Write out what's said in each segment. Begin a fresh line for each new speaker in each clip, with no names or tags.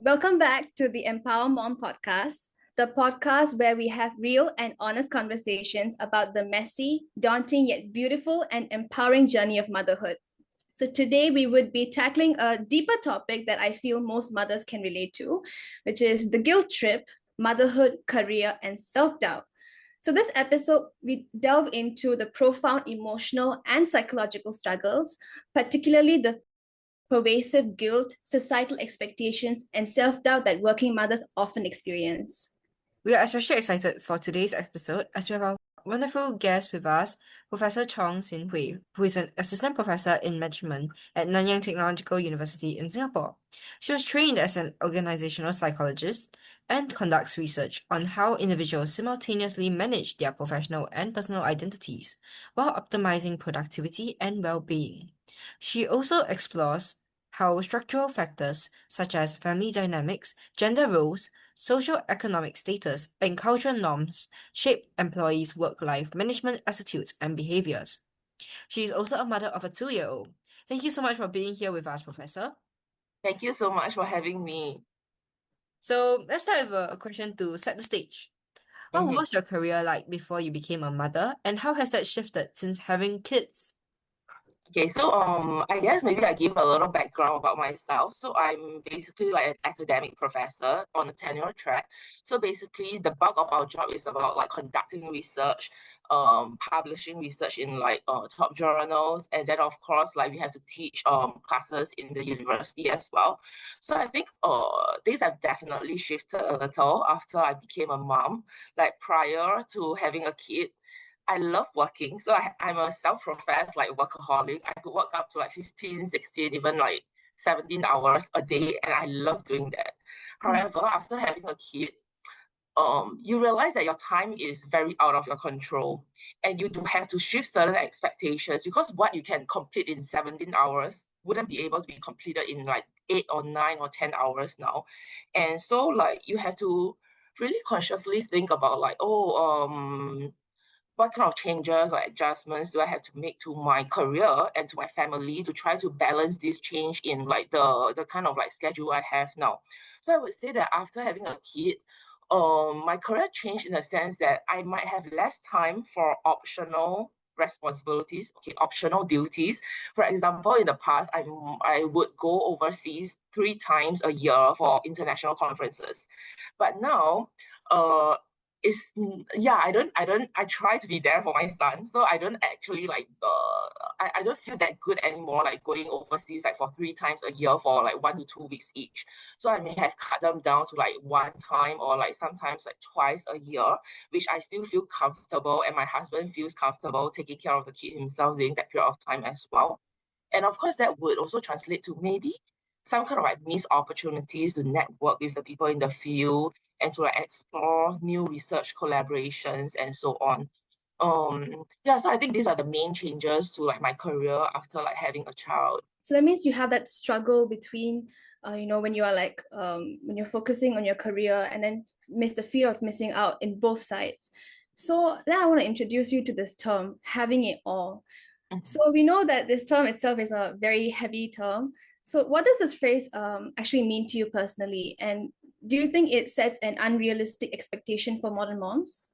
Welcome back to the EmpowerMom podcast, the podcast where we have real and honest conversations about the messy, daunting yet beautiful and empowering journey of motherhood. So today we would be tackling a deeper topic that I feel most mothers can relate to, which is the guilt trip, motherhood, career, and self-doubt. So this episode, we delve into the profound emotional and psychological struggles, particularly the pervasive guilt, societal expectations, and self-doubt that working mothers often experience.
We are especially excited for today's episode as we have our wonderful guest with us, Professor Chong Sin Hui, who is an assistant professor in management at Nanyang Technological University in Singapore. She was trained as an organizational psychologist and conducts research on how individuals simultaneously manage their professional and personal identities while optimizing productivity and well-being. She also explores how structural factors such as family dynamics, gender roles, socioeconomic status, and cultural norms shape employees' work-life management attitudes and behaviors. She is also a mother of a 2-year-old. Thank you so much for being here with us, Professor.
Thank you so much for having me.
So let's start with a question to set the stage. What was your career like before you became a mother, and how has that shifted since having kids?
Okay, so I guess maybe I give a little background about myself. So I'm basically like an academic professor on a tenure track. So basically, the bulk of our job is about like conducting research, publishing research in like top journals, and then of course like we have to teach classes in the university as well. So I think things have definitely shifted a little after I became a mom. Like prior to having a kid, I love working. So I'm a self-professed like workaholic. I could work up to like 15, 16, even like 17 hours a day, and I love doing that. However, after having a kid, you realize that your time is very out of your control, and you do have to shift certain expectations because what you can complete in 17 hours wouldn't be able to be completed in like 8 or 9 or 10 hours now. And so like you have to really consciously think about like, what kind of changes or adjustments do I have to make to my career and to my family to try to balance this change in like the kind of like schedule I have now. So I would say that after having a kid, my career changed in the sense that I might have less time for optional responsibilities, okay, optional duties. For example, in the past, I would go overseas 3 times a year for international conferences, but now, it's yeah, I try to be there for my son, so I don't actually like I don't feel that good anymore like going overseas like for 3 times a year for like 1 to 2 weeks each. So I may have cut them down to like 1 time or like sometimes like twice a year, which I still feel comfortable, and my husband feels comfortable taking care of the kid himself during that period of time as well. And of course that would also translate to maybe some kind of like missed opportunities to network with the people in the field and to like explore new research collaborations and so on. Yeah, so I think these are the main changes to like my career after like having a child.
So that means you have that struggle between, when you are like, when you're focusing on your career and then miss the fear of missing out in both sides. So then I want to introduce you to this term, having it all. So we know that this term itself is a very heavy term. So what does this phrase actually mean to you personally? And do you think it sets an unrealistic expectation for modern moms?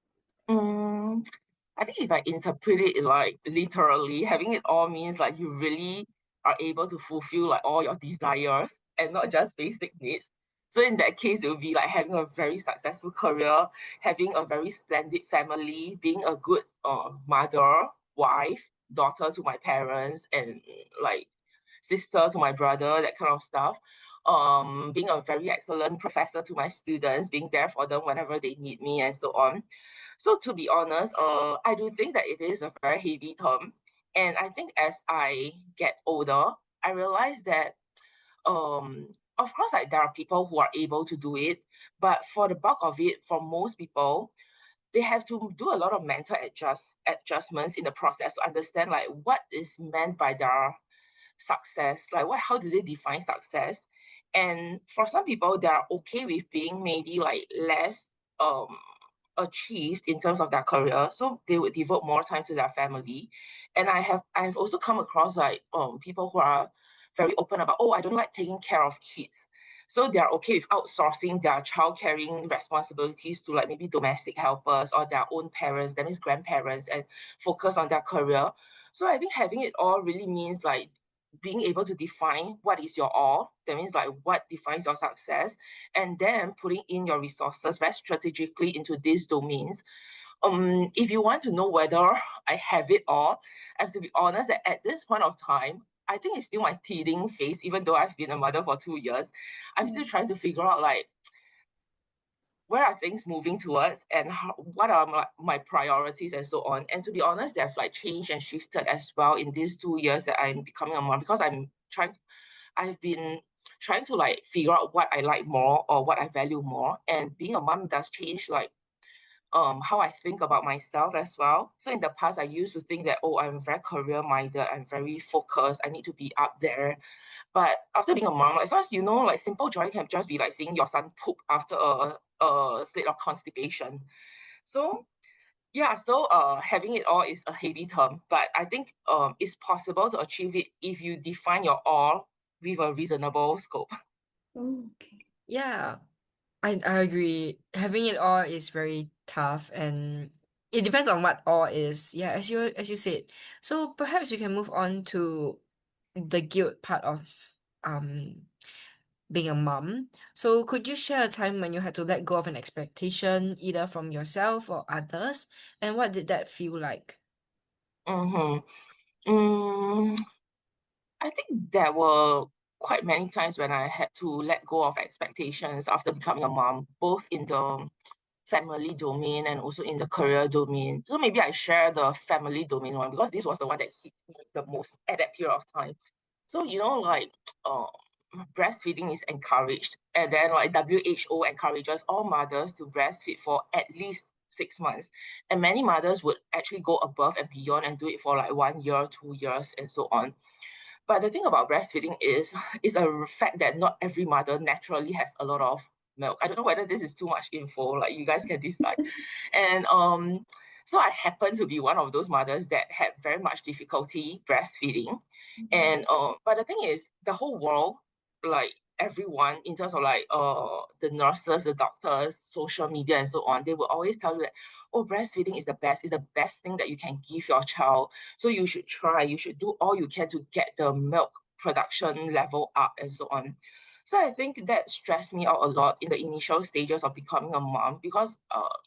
Mm, I think if I interpret it like literally, having it all means like you really are able to fulfill like all your desires and not just basic needs. So in that case, it would be like having a very successful career, having a very splendid family, being a good mother, wife, daughter to my parents, and like sister to my brother, that kind of stuff. Being a very excellent professor to my students, being there for them whenever they need me, and so on. So to be honest, I do think that it is a very heavy term. And I think as I get older, I realize that of course like there are people who are able to do it, but for the bulk of it, for most people, they have to do a lot of mental adjustments in the process to understand like what is meant by their success, like how do they define success. And for some people, they are okay with being maybe like less um achieved in terms of their career, so they would devote more time to their family. And I've also come across like people who are very open about, oh, I don't like taking care of kids, So they're okay with outsourcing their child caring responsibilities to like maybe domestic helpers or their own parents, that means grandparents, and focus on their career. So I think having it all really means like being able to define what is your all, that means like what defines your success, and then putting in your resources very strategically into these domains. If you want to know whether I have it all, I have to be honest that at this point of time, I think it's still my teething phase, even though I've been a mother for 2 years. I'm still trying to figure out like where are things moving towards and what are my priorities and so on. And to be honest, they have like changed and shifted as well in these 2 years that I'm becoming a mom, because I've been trying to like figure out what I like more or what I value more. And being a mom does change like how I think about myself as well. So in the past, I used to think that, oh, I'm very career minded, I'm very focused, I need to be up there. But after being a mom, as long as you know, like simple joy can just be like seeing your son poop after a state of constipation. So yeah, so having it all is a heavy term, but I think it's possible to achieve it if you define your all with a reasonable scope.
Okay.
Yeah, I agree. Having it all is very tough, and it depends on what all is. Yeah, as you said. So perhaps we can move on to the guilt part of um being a mom. So could you share a time when you had to let go of an expectation, either from yourself or others, and what did that feel like?
Mm-hmm. Mm, I think there were quite many times when I had to let go of expectations after becoming a mom, both in the family domain and also in the career domain. So maybe I share the family domain one because this was the one that hit me the most at that period of time. So, like uh, breastfeeding is encouraged, and then like WHO encourages all mothers to breastfeed for at least 6 months. And many mothers would actually go above and beyond and do it for like 1 year, 2 years, and so on. But the thing about breastfeeding is is a fact that not every mother naturally has a lot of milk. I don't know whether this is too much info, like you guys can decide. And so I happen to be one of those mothers that had very much difficulty breastfeeding. And but the thing is, the whole world, like everyone in terms of like the nurses, the doctors, social media and so on, they will always tell you that, oh, breastfeeding is the best thing that you can give your child. So you should try, you should do all you can to get the milk production level up and so on. So I think that stressed me out a lot in the initial stages of becoming a mom because,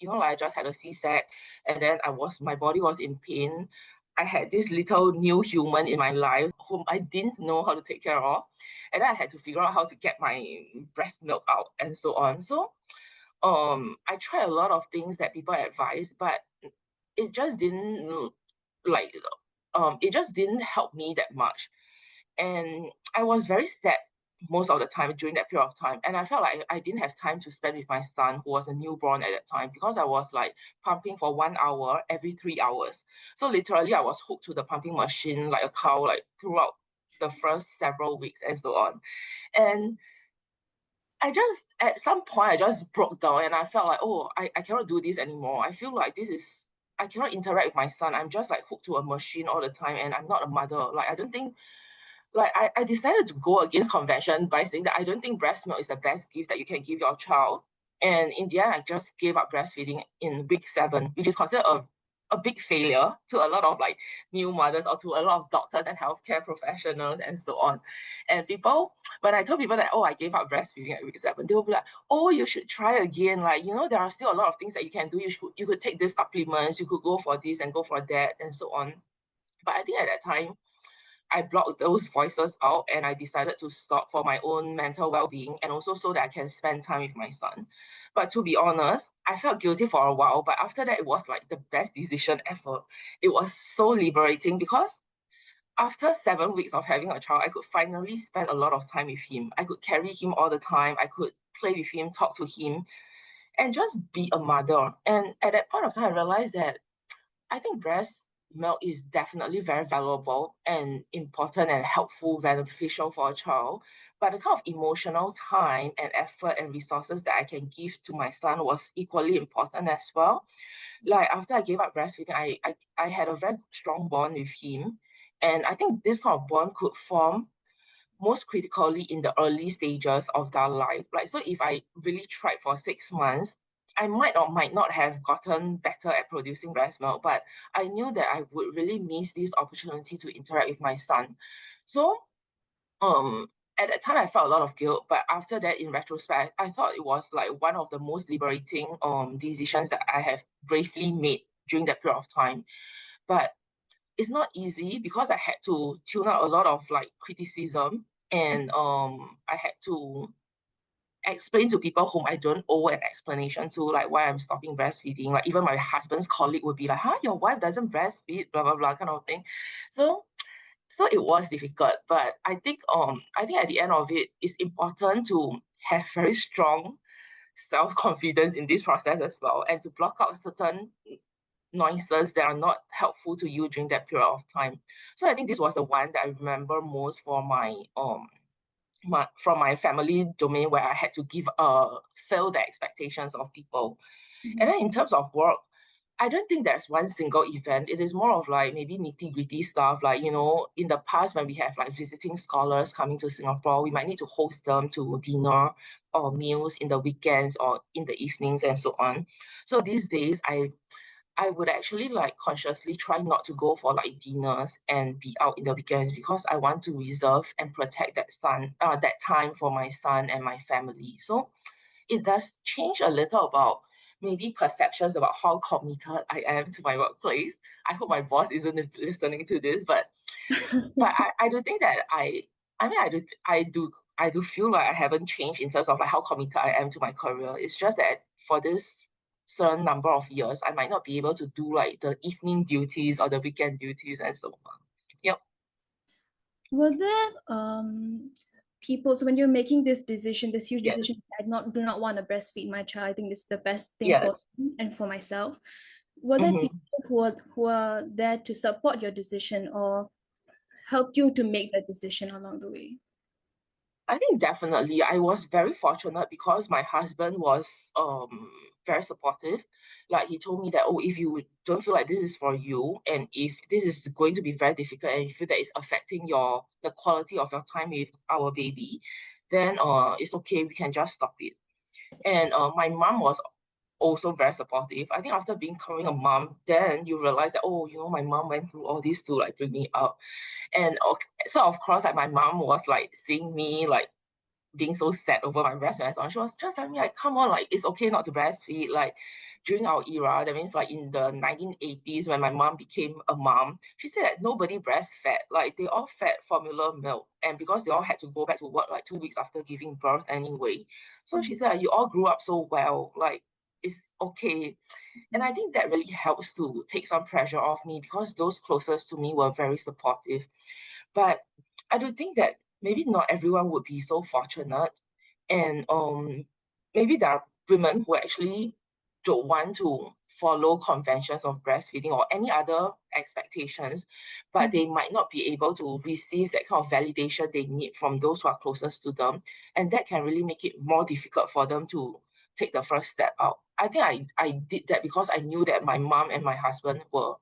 like I just had a C-sec, and then my body was in pain. I had this little new human in my life whom I didn't know how to take care of, and then I had to figure out how to get my breast milk out and so on. So, I tried a lot of things that people advise, but it just didn't like, it just didn't help me that much. And I was very sad most of the time during that period of time. And I felt like I didn't have time to spend with my son, who was a newborn at that time, because I was like pumping for 1 hour every 3 hours. So literally, I was hooked to the pumping machine like a cow, like throughout the first several weeks and so on. And at some point, I just broke down and I felt like, oh, I cannot do this anymore. I feel like I cannot interact with my son. I'm just like hooked to a machine all the time and I'm not a mother. Like, I don't think like I decided to go against convention by saying that I don't think breast milk is the best gift that you can give your child. And in the end, I just gave up breastfeeding in week 7, which is considered a big failure to a lot of like new mothers or to a lot of doctors and healthcare professionals and so on. And when I told people that, oh, I gave up breastfeeding at week 7, they will be like, oh, you should try again. Like, there are still a lot of things that you can do. You could take these supplements, you could go for this and go for that and so on. But I think at that time, I blocked those voices out and I decided to stop for my own mental well-being and also so that I can spend time with my son. But to be honest, I felt guilty for a while, but after that, it was like the best decision ever. It was so liberating because after 7 weeks of having a child, I could finally spend a lot of time with him. I could carry him all the time. I could play with him, talk to him, and just be a mother. And at that point of time, I realized that I think breast milk is definitely very valuable and important and helpful, beneficial for a child. But the kind of emotional time and effort and resources that I can give to my son was equally important as well. Like after I gave up breastfeeding, I had a very strong bond with him. And I think this kind of bond could form most critically in the early stages of their life. Like, so if I really tried for 6 months, I might or might not have gotten better at producing breast milk, but I knew that I would really miss this opportunity to interact with my son. So at that time I felt a lot of guilt, but after that, in retrospect, I thought it was like one of the most liberating decisions that I have bravely made during that period of time. But it's not easy because I had to tune out a lot of like criticism, and I had to explain to people whom I don't owe an explanation to, like why I'm stopping breastfeeding. Like even my husband's colleague would be like, "Huh, your wife doesn't breastfeed," blah blah blah, kind of thing. So it was difficult, but I think at the end of it, it's important to have very strong self-confidence in this process as well, and to block out certain noises that are not helpful to you during that period of time. So I think this was the one that I remember most for from my family domain, where I had to fill the expectations of people. And then in terms of work, I don't think there's one single event. It is more of like maybe nitty-gritty stuff. Like, in the past, when we have like visiting scholars coming to Singapore, we might need to host them to dinner or meals in the weekends or in the evenings and so on. So these days, I would actually like consciously try not to go for like dinners and be out in the weekends, because I want to reserve and protect that time for my son and my family. So it does change a little about maybe perceptions about how committed I am to my workplace. I hope my boss isn't listening to this, but I do think that I mean I do feel like I haven't changed in terms of like how committed I am to my career. It's just that for this certain number of years, I might not be able to do like the evening duties or the weekend duties and so on. Yep.
Were there people, so when you're making this decision, this huge
Yes.
decision, I do not want to breastfeed my child, I think this is the best thing for
Yes.
them and for myself. Were there people who are there to support your decision or help you to make that decision along the way?
I think definitely I was very fortunate because my husband was very supportive. Like he told me that, oh, if you don't feel like this is for you, and if this is going to be very difficult, and you feel that it's affecting the quality of your time with our baby, then it's okay, we can just stop it. And my mom was also very supportive. I think after becoming a mom, then you realize that, oh, my mom went through all this to like bring me up. And so of course, like my mom was like seeing me like being so sad over my breast and so on. She was just telling me like, come on, like it's okay not to breastfeed. Like during our era, that means like in the 1980s when my mom became a mom, she said that nobody breastfed. Like they all fed formula milk, and because they all had to go back to work like 2 weeks after giving birth anyway. So she said, you all grew up so well, like it's okay. And I think that really helps to take some pressure off me, because those closest to me were very supportive. But I do think that maybe not everyone would be so fortunate, and maybe there are women who actually don't want to follow conventions of breastfeeding or any other expectations, but they might not be able to receive that kind of validation they need from those who are closest to them, and that can really make it more difficult for them to take the first step out. I think I did that because I knew that my mom and my husband were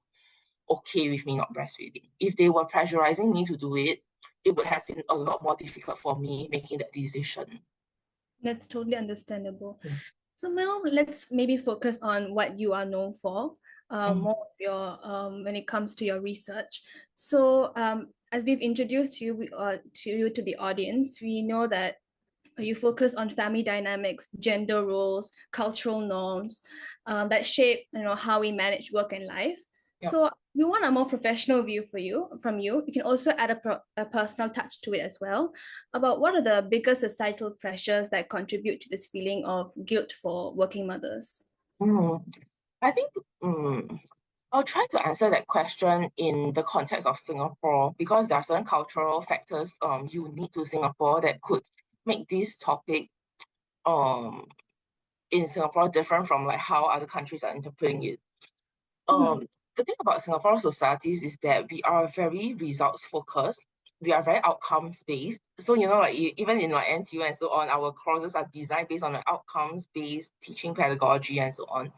okay with me not breastfeeding. If they were pressurizing me to do it, it would have been a lot more difficult for me making that decision.
That's totally understandable.
Mm.
So now let's maybe focus on what you are known for, more of your when it comes to your research. So as we've introduced you to the audience, we know that you focus on family dynamics, gender roles, cultural norms that shape how we manage work and life.
Yep.
So we want a more professional view from you. You can also add a personal touch to it as well, about what are the biggest societal pressures that contribute to this feeling of guilt for working mothers.
I think I'll try to answer that question in the context of Singapore, because there are certain cultural factors unique to Singapore that could make this topic in Singapore different from like how other countries are interpreting it. The thing about Singapore societies is that we are very results focused. We are very outcomes based. So like even in like NTU and so on, our courses are designed based on an outcomes based teaching pedagogy and so on.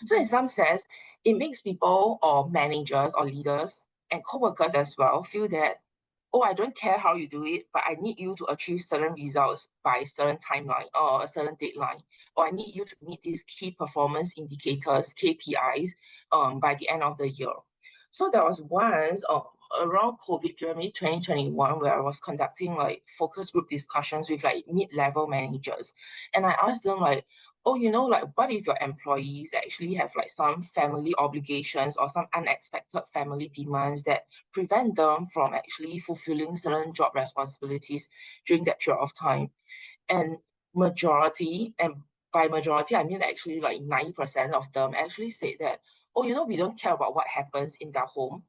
So in some sense, it makes people or managers or leaders and co-workers as well feel that oh, I don't care how you do it, but I need you to achieve certain results by a certain timeline or a certain deadline, or I need you to meet these key performance indicators, KPIs, by the end of the year. So there was once around COVID period, maybe 2021, where I was conducting like focus group discussions with like mid-level managers. And I asked them like, oh, like what if your employees actually have like some family obligations or some unexpected family demands that prevent them from actually fulfilling certain job responsibilities during that period of time? And majority, and by majority, I mean actually like 90% of them actually said that, oh, we don't care about what happens in their home.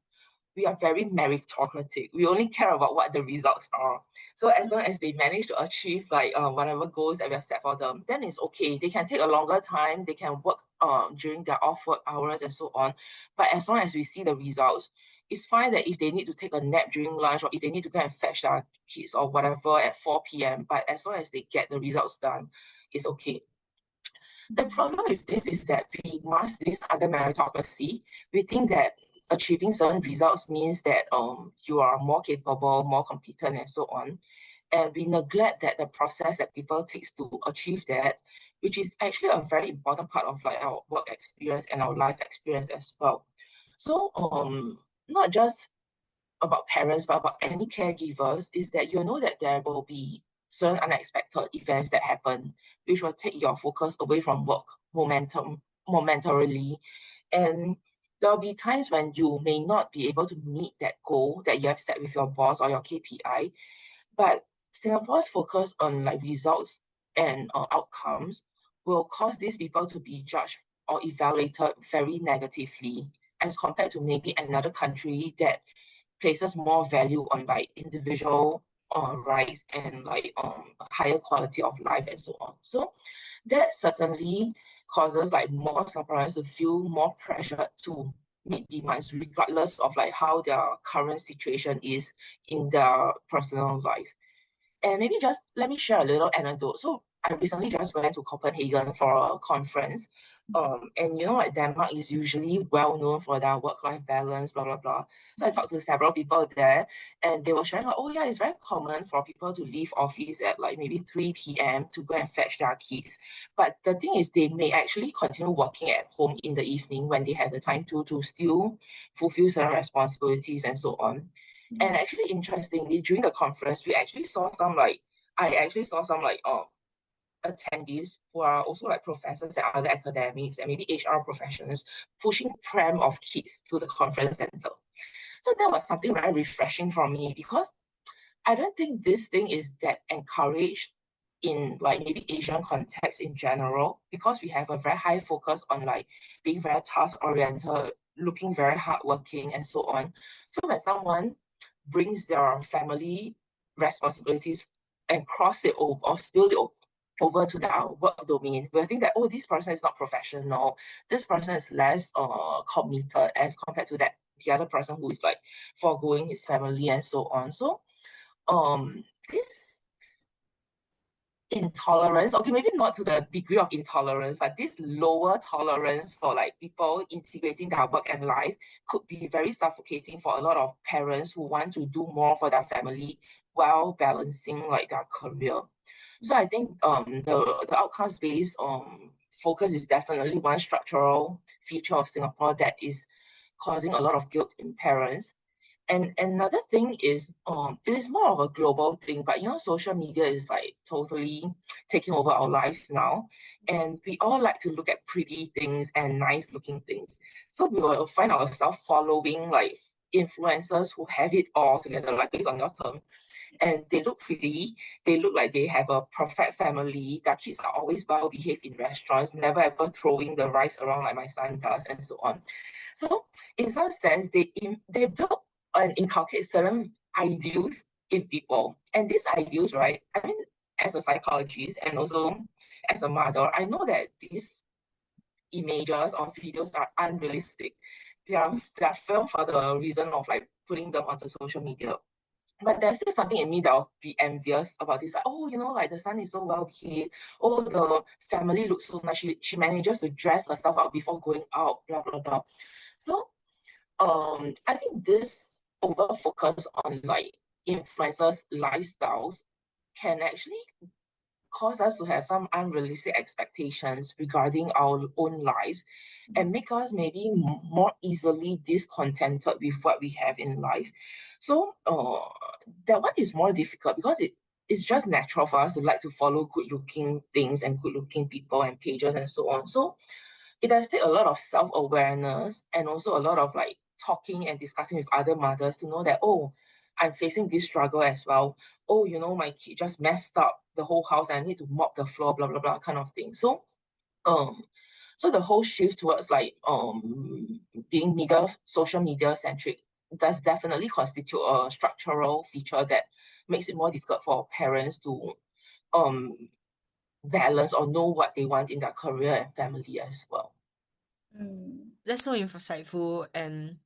We are very meritocratic. We only care about what the results are. So as long as they manage to achieve like whatever goals that we have set for them, then it's okay. They can take a longer time. They can work during their off work hours and so on. But as long as we see the results, it's fine that if they need to take a nap during lunch or if they need to go and fetch their kids or whatever at 4 p.m. But as long as they get the results done, it's okay. The problem with this is that we mask this other meritocracy. We think that achieving certain results means that you are more capable, more competent, and so on. And we neglect that the process that people takes to achieve that, which is actually a very important part of like our work experience and our life experience as well. So not just about parents, but about any caregivers, is that that there will be certain unexpected events that happen, which will take your focus away from work momentarily. And there'll be times when you may not be able to meet that goal that you have set with your boss or your KPI. But Singapore's focus on like results and outcomes will cause these people to be judged or evaluated very negatively as compared to maybe another country that places more value on like individual rights and like higher quality of life and so on. So that certainly causes like more Singaporeans to feel more pressure to meet demands regardless of like how their current situation is in their personal life. And maybe just let me share a little anecdote. So I recently just went to Copenhagen for a conference. And like Denmark is usually well known for their work-life balance, blah, blah, blah. So I talked to several people there and they were sharing like, oh yeah, it's very common for people to leave office at like maybe 3 p.m. to go and fetch their kids. But the thing is they may actually continue working at home in the evening when they have the time to still fulfill certain responsibilities and so on. And actually, interestingly, during the conference, I actually saw some attendees who are also like professors and other academics and maybe HR professionals pushing pram of kids to the conference center. So that was something very refreshing for me because I don't think this thing is that encouraged in like maybe Asian context in general, because we have a very high focus on like being very task oriented, looking very hardworking and so on. So when someone brings their family responsibilities and cross it over or spill it over to their work domain, we think that, oh, this person is not professional, this person is less committed as compared to the other person who is like foregoing his family and so on. So this intolerance, okay, maybe not to the degree of intolerance, but this lower tolerance for like people integrating their work and life could be very suffocating for a lot of parents who want to do more for their family while balancing like their career. So I think the outcomes-based focus is definitely one structural feature of Singapore that is causing a lot of guilt in parents. And another thing is, it is more of a global thing, but social media is like totally taking over our lives now. And we all like to look at pretty things and nice looking things. So we will find ourselves following like influencers who have it all together, like based on your term. And they look pretty, they look like they have a perfect family, their kids are always well behaved in restaurants, never ever throwing the rice around like my son does, and so on. So in some sense, they build and inculcate certain ideals in people. And these ideals, right? I mean, as a psychologist and also as a mother, I know that these images or videos are unrealistic. They are filmed for the reason of like putting them onto social media. But there's still something in me that will be envious about this. Like, oh, like the son is so well behaved. Oh, the family looks so nice. She manages to dress herself up before going out, blah, blah, blah. So I think this over focus on like influencers' lifestyles can actually cause us to have some unrealistic expectations regarding our own lives and make us maybe more easily discontented with what we have in life. So that one is more difficult because it's just natural for us to like to follow good looking things and good looking people and pages and so on. So it does take a lot of self-awareness and also a lot of like talking and discussing with other mothers to know that, oh, I'm facing this struggle as well. Oh, my kid just messed up the whole house. I need to mop the floor, blah, blah, blah, kind of thing. Um, so the whole shift towards like being social media centric does definitely constitute a structural feature that makes it more difficult for parents to um balance or know what they want in their career and family as well.
That's so insightful. And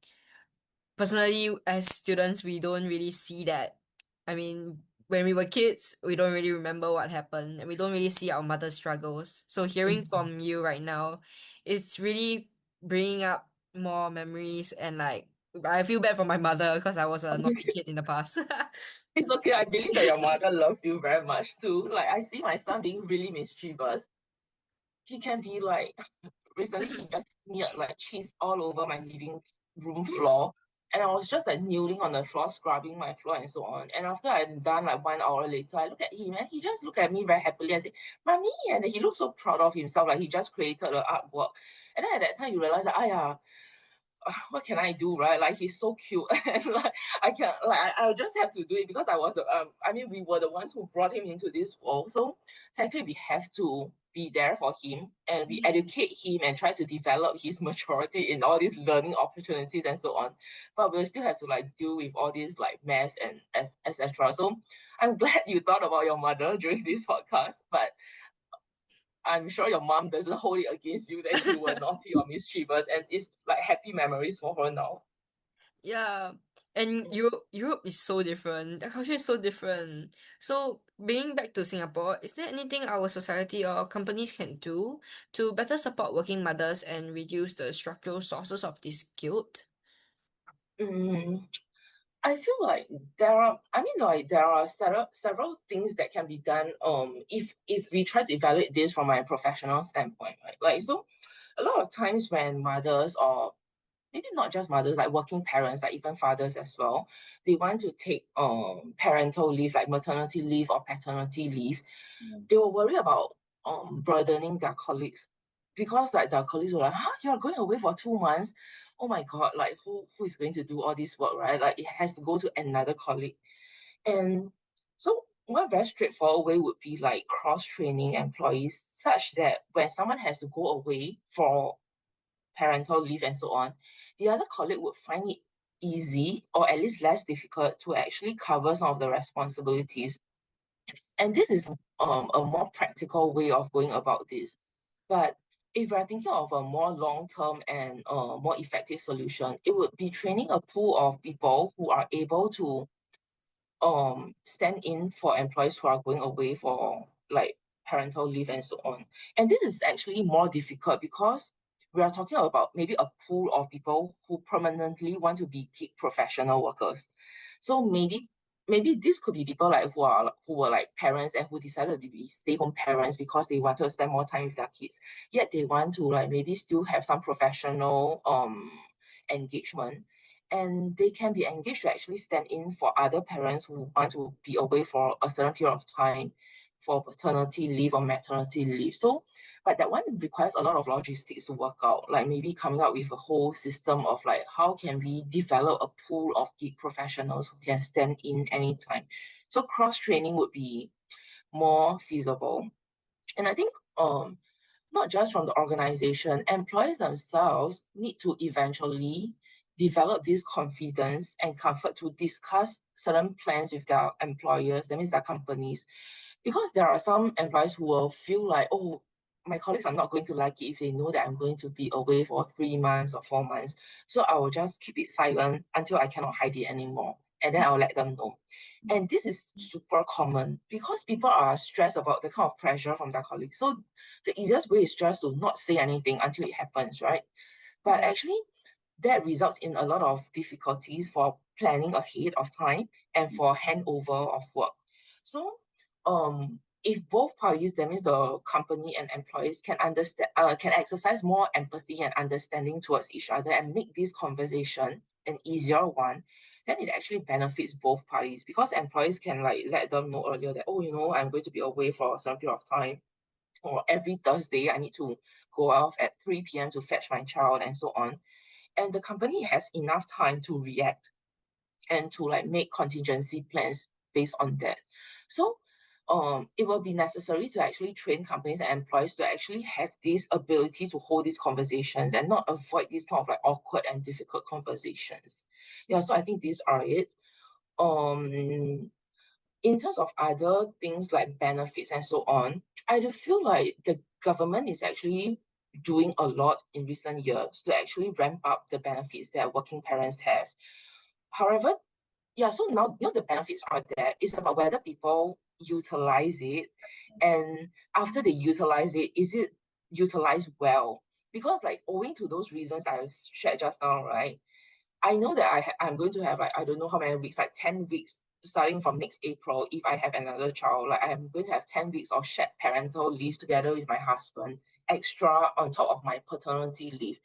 personally, as students, we don't really see that. I mean, when we were kids, we don't really remember what happened and we don't really see our mother's struggles. So hearing from you right now, it's really bringing up more memories. And like, I feel bad for my mother because I was a naughty kid in the past.
It's okay. I believe that your mother loves you very much too. Like I see my son being really mischievous. He can be like, recently he just smeared like cheese all over my living room floor. And I was just like kneeling on the floor, scrubbing my floor and so on. And after I'm done, like 1 hour later, I look at him and he just looked at me very happily and said, Mommy, and he looked so proud of himself, like he just created the artwork. And then at that time you realize that, what can I do, right? Like he's so cute, and like I can, like I'll just have to do it because we were the ones who brought him into this world. So technically, we have to be there for him, and we educate him and try to develop his maturity in all these learning opportunities and so on. But we'll still have to like deal with all this like mess and etc. So I'm glad you thought about your mother during this podcast, but I'm sure your mom doesn't hold it against you that you were naughty or mischievous, and it's like happy memories for her now.
Yeah. And Europe is so different. The culture is so different. So bringing back to Singapore, is there anything our society or companies can do to better support working mothers and reduce the structural sources of this guilt?
Mm, I feel like there are several things that can be done if we try to evaluate this from a professional standpoint, right? Like so a lot of times when mothers or maybe not just mothers, like working parents, like even fathers as well, they want to take parental leave, like maternity leave or paternity leave, they will worry about burdening their colleagues because like their colleagues were like, huh, you're going away for 2 months. Oh my god, like who is going to do all this work, right? Like it has to go to another colleague. And so one very straightforward way would be like cross-training employees such that when someone has to go away for parental leave and so on, the other colleague would find it easy or at least less difficult to actually cover some of the responsibilities. And this is a more practical way of going about this. But if we're thinking of a more long-term and more effective solution, it would be training a pool of people who are able to stand in for employees who are going away for like parental leave and so on. And this is actually more difficult because we are talking about maybe a pool of people who permanently want to be gig professional workers. So maybe this could be people like who were like parents and who decided to be stay-home parents because they wanted to spend more time with their kids. Yet they want to like maybe still have some professional engagement, and they can be engaged to actually stand in for other parents who want to be away for a certain period of time for paternity leave or maternity leave. So, but that one requires a lot of logistics to work out, like maybe coming up with a whole system of like how can we develop a pool of gig professionals who can stand in anytime. So cross training would be more feasible. And I think not just from the organization, employees themselves need to eventually develop this confidence and comfort to discuss certain plans with their employers, that means their companies, because there are some employees who will feel like, oh, my colleagues are not going to like it if they know that I'm going to be away for 3 months or 4 months. So I will just keep it silent until I cannot hide it anymore. And then I'll let them know. And this is super common because people are stressed about the kind of pressure from their colleagues. So the easiest way is just to not say anything until it happens, right? But actually, that results in a lot of difficulties for planning ahead of time and for handover of work. So if both parties, that means the company and employees, can understand, can exercise more empathy and understanding towards each other and make this conversation an easier one, then it actually benefits both parties, because employees can like let them know earlier that, oh, I'm going to be away for a certain period of time, or every Thursday I need to go off at 3 p.m. to fetch my child and so on. And the company has enough time to react and to like make contingency plans based on that. So it will be necessary to actually train companies and employees to actually have this ability to hold these conversations and not avoid these kind of like awkward and difficult conversations. Yeah, so I think these are it. In terms of other things like benefits and so on, I do feel like the government is actually doing a lot in recent years to actually ramp up the benefits that working parents have. However, yeah, so now the benefits are there. It's about whether people utilize it, and after they utilize it, is it utilized well? Because like owing to those reasons I shared just now, right? I know that I'm going to have like, I don't know how many weeks, like 10 weeks starting from next April. If I have another child, like I'm going to have 10 weeks of shared parental leave together with my husband, extra on top of my paternity leave.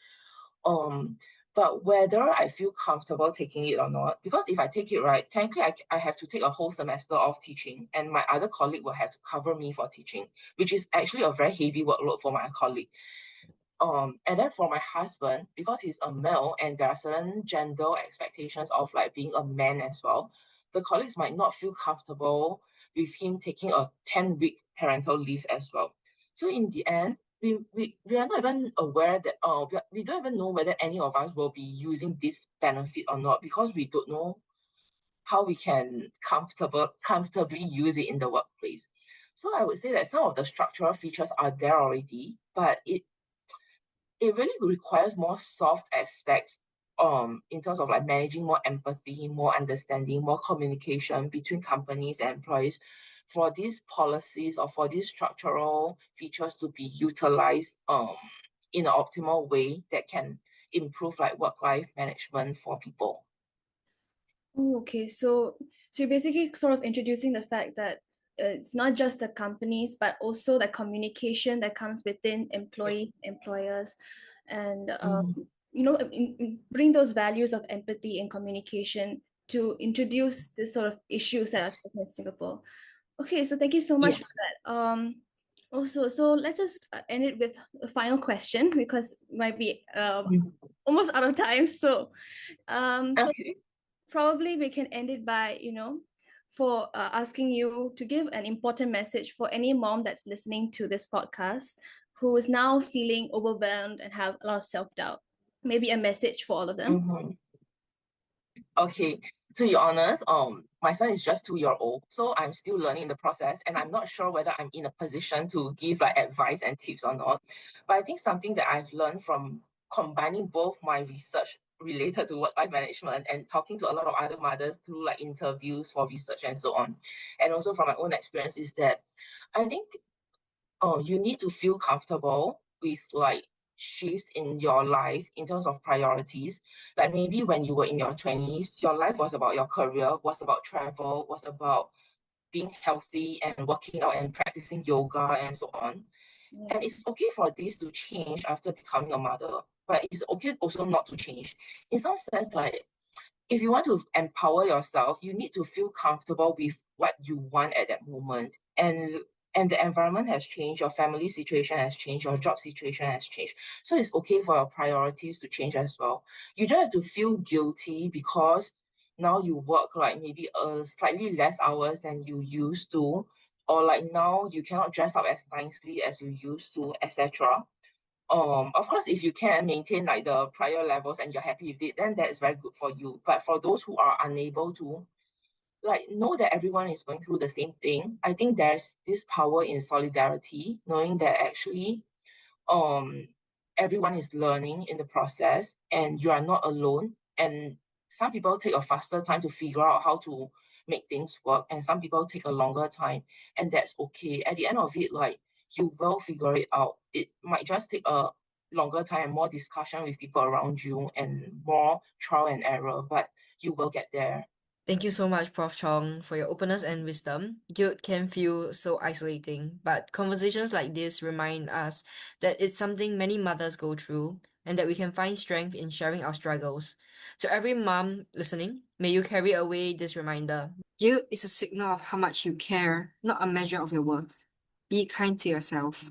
But whether I feel comfortable taking it or not, because if I take it, right, technically I have to take a whole semester of teaching, and my other colleague will have to cover me for teaching, which is actually a very heavy workload for my colleague. And then for my husband, because he's a male and there are certain gender expectations of like being a man as well, the colleagues might not feel comfortable with him taking a 10-week parental leave as well. So in the end, we are not even aware that we don't even know whether any of us will be using this benefit or not, because we don't know how we can comfortably use it in the workplace. So I would say that some of the structural features are there already, but it really requires more soft aspects in terms of like managing more empathy, more understanding, more communication between companies and employees for these policies or for these structural features to be utilized in an optimal way that can improve like work-life management for people.
Oh, okay. So you're basically sort of introducing the fact that it's not just the companies, but also the communication that comes within employees, employers, and bring those values of empathy and communication to introduce this sort of issues that are in Singapore. Okay, so thank you so much for
Yes.
that. Also, so let's just end it with a final question, because it might be almost out of time. So
Okay.
probably we can end it by, for asking you to give an important message for any mom that's listening to this podcast who is now feeling overwhelmed and have a lot of self-doubt. Maybe a message for all of them.
Mm-hmm. Okay, to be honest, my son is just 2 years old, so I'm still learning the process, and I'm not sure whether I'm in a position to give like advice and tips or not. But I think something that I've learned from combining both my research related to work-life management and talking to a lot of other mothers through like interviews for research and so on, and also from my own experience, is that I think you need to feel comfortable with like shifts in your life in terms of priorities. Like maybe when you were in your 20s, your life was about your career, was about travel, was about being healthy and working out and practicing yoga and so on.
Yeah.
And it's okay for this to change after becoming a mother, but it's okay also not to change. In some sense, like if you want to empower yourself, you need to feel comfortable with what you want at that moment. And the environment has changed, your family situation has changed, your job situation has changed. So it's okay for your priorities to change as well. You don't have to feel guilty because now you work like maybe slightly less hours than you used to, or like now you cannot dress up as nicely as you used to, etc. Of course, if you can maintain like the prior levels and you're happy with it, then that is very good for you. But for those who are unable to, like, know that everyone is going through the same thing. I think there's this power in solidarity, knowing that actually um everyone is learning in the process and you are not alone. And some people take a faster time to figure out how to make things work, and some people take a longer time, and that's okay. At the end of it, like, you will figure it out. It might just take longer time, more discussion with people around you, and more trial and error, but you will get there.
Thank you so much, Prof. Chong, for your openness and wisdom. Guilt can feel so isolating, but conversations like this remind us that it's something many mothers go through and that we can find strength in sharing our struggles. To every mom listening, may you carry away this reminder. Guilt is a signal of how much you care, not a measure of your worth. Be kind to yourself.